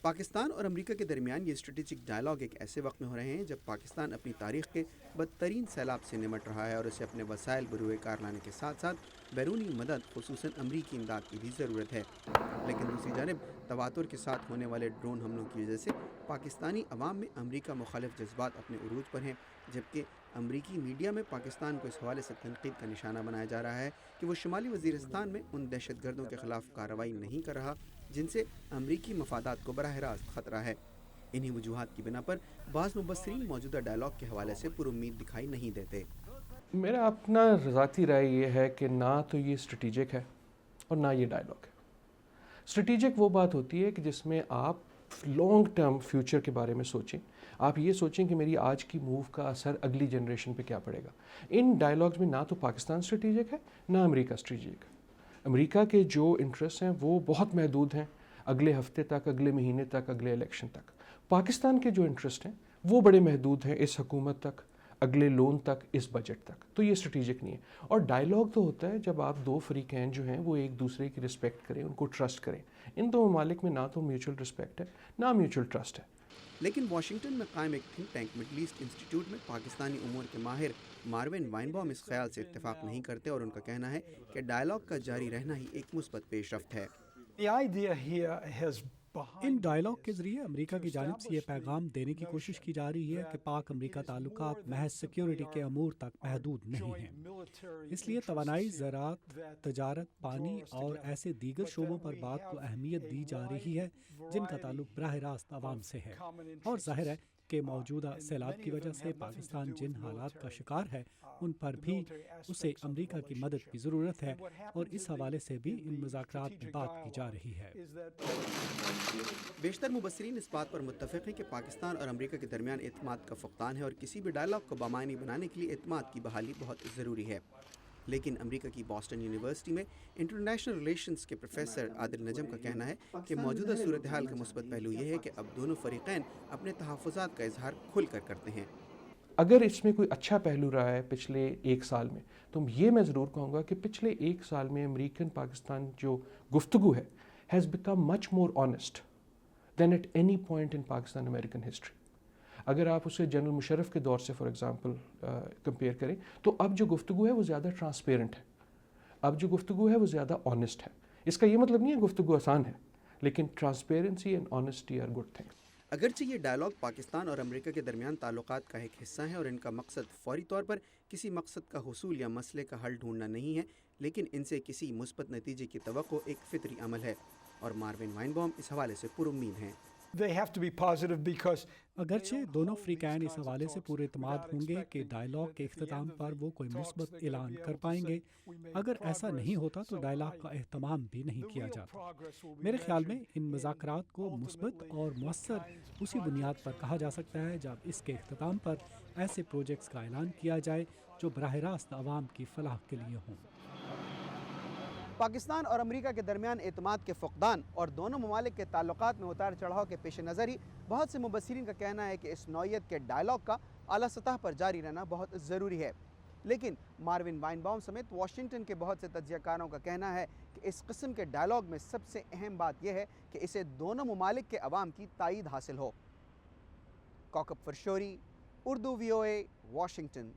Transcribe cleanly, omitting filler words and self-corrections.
پاکستان اور امریکہ کے درمیان یہ اسٹریٹجک ڈائلاگ ایک ایسے وقت میں ہو رہے ہیں جب پاکستان اپنی تاریخ کے بدترین سیلاب سے نمٹ رہا ہے اور اسے اپنے وسائل بروئے کار لانے کے ساتھ ساتھ بیرونی مدد خصوصاً امریکی امداد کی بھی ضرورت ہے۔ لیکن دوسری جانب تواتر کے ساتھ ہونے والے ڈرون حملوں کی وجہ سے پاکستانی عوام میں امریکہ مخالف جذبات اپنے عروج پر ہیں، جبکہ امریکی میڈیا میں پاکستان کو اس حوالے سے تنقید کا نشانہ بنایا جا رہا ہے کہ وہ شمالی وزیرستان میں ان دہشت گردوں کے خلاف کارروائی نہیں کر رہا جن سے امریکی مفادات کو براہ راست خطرہ ہے۔ انہی وجوہات کی بنا پر بعض مبصرین موجودہ ڈائلاگ کے حوالے سے پر امید دکھائی نہیں دیتے۔ میرا اپنا ذاتی رائے یہ ہے کہ نہ تو یہ اسٹریٹجک ہے اور نہ یہ ڈائلاگ ہے۔ اسٹریٹجک وہ بات ہوتی ہے کہ جس میں آپ لانگ ٹرم فیوچر کے بارے میں سوچیں، آپ یہ سوچیں کہ میری آج کی موو کا اثر اگلی جنریشن پہ کیا پڑے گا۔ ان ڈائلاگز میں نہ تو پاکستان اسٹریٹجک ہے نہ امریکہ اسٹریٹجک ہے۔ امریکہ کے جو انٹرسٹ ہیں وہ بہت محدود ہیں، اگلے ہفتے تک، اگلے مہینے تک، اگلے الیکشن تک۔ پاکستان کے جو انٹرسٹ ہیں وہ بڑے محدود ہیں، اس حکومت تک، اگلے لون تک، اس بجٹ تک۔ تو یہ اسٹریٹجک نہیں ہے۔ اور ڈائلاگ تو ہوتا ہے جب آپ دو فریقین جو ہیں وہ ایک دوسرے کی رسپیکٹ کریں، ان کو ٹرسٹ کریں۔ ان دو ممالک میں نہ تو میوچل رسپیکٹ ہے نہ میوچل ٹرسٹ ہے۔ لیکن واشنگٹن میں قائم ایک think tank Middle East Institute میں پاکستانی امور کے ماہر ماروین وائنبام اس خیال سے اتفاق نہیں کرتے اور ان کا کہنا ہے کہ ڈائلاگ کا جاری رہنا ہی ایک مثبت پیش رفت ہے۔ ان ڈائلاگ کے ذریعے امریکہ کی جانب سے یہ پیغام دینے کی کوشش کی جا رہی ہے کہ پاک امریکہ تعلقات محض سیکیورٹی کے امور تک محدود نہیں ہیں۔ اس لیے توانائی، زراعت، تجارت، پانی اور ایسے دیگر شعبوں پر بات کو اہمیت دی جا رہی ہے جن کا تعلق براہ راست عوام سے ہے۔ اور ظاہر ہے کہ موجودہ سیلاب کی وجہ سے پاکستان جن حالات کا شکار ہے ان پر بھی اسے امریکہ کی مدد کی ضرورت ہے، اور اس حوالے سے بھی ان مذاکرات میں بات کی جا رہی ہے۔ بیشتر مبصرین اس بات پر متفق ہیں کہ پاکستان اور امریکہ کے درمیان اعتماد کا فقدان ہے اور کسی بھی ڈائلاگ کو بامعنی بنانے کے لیے اعتماد کی بحالی بہت ضروری ہے۔ لیکن امریکہ کی باسٹن یونیورسٹی میں انٹرنیشنل ریلیشنز کے پروفیسر عادل نجم کا کہنا ہے کہ موجودہ صورتحال کا مثبت پہلو یہ ہے کہ اب دونوں فریقین اپنے تحفظات کا اظہار کھل کر کرتے ہیں۔ اگر اس میں کوئی اچھا پہلو رہا ہے پچھلے ایک سال میں تو یہ میں ضرور کہوں گا کہ پچھلے ایک سال میں امریکن پاکستان جو گفتگو ہے has become much more honest than at any point in Pakistan American history. اگر آپ اسے جنرل مشرف کے دور سے فار ایگزامپل کمپیئر کریں تو اب جو گفتگو ہے وہ زیادہ ٹرانسپیرنٹ ہے، اب جو گفتگو ہے وہ زیادہ آنیسٹ ہے۔ اس کا یہ مطلب نہیں ہے گفتگو آسان ہے، لیکن transparency and honesty are good things. اگرچہ یہ ڈائلاگ پاکستان اور امریکہ کے درمیان تعلقات کا ایک حصہ ہے اور ان کا مقصد فوری طور پر کسی مقصد کا حصول یا مسئلے کا حل ڈھونڈنا نہیں ہے، لیکن ان سے کسی مثبت نتیجے کی توقع ایک فطری عمل ہے، اور ماروین وائنبام اس حوالے سے پر امید ہیں۔ اگرچہ دونوں فریقین اس حوالے سے پورے اعتماد ہوں گے کہ ڈائلاگ کے اختتام پر وہ کوئی مثبت اعلان کر پائیں گے، اگر ایسا نہیں ہوتا تو ڈائلاگ کا اہتمام بھی نہیں کیا جاتا۔ میرے خیال میں ان مذاکرات کو مثبت اور مؤثر اسی بنیاد پر کہا جا سکتا ہے جب اس کے اختتام پر ایسے پروجیکٹس کا اعلان کیا جائے جو براہ راست عوام کی فلاح کے لیے ہوں۔ پاکستان اور امریکہ کے درمیان اعتماد کے فقدان اور دونوں ممالک کے تعلقات میں اتار چڑھاؤ کے پیش نظر ہی بہت سے مبصرین کا کہنا ہے کہ اس نوعیت کے ڈائلاگ کا اعلیٰ سطح پر جاری رہنا بہت ضروری ہے۔ لیکن ماروین وائنبام سمیت واشنگٹن کے بہت سے تجزیہ کاروں کا کہنا ہے کہ اس قسم کے ڈائلاگ میں سب سے اہم بات یہ ہے کہ اسے دونوں ممالک کے عوام کی تائید حاصل ہو۔ کوکب فرشوری، اردو VOA، واشنگٹن۔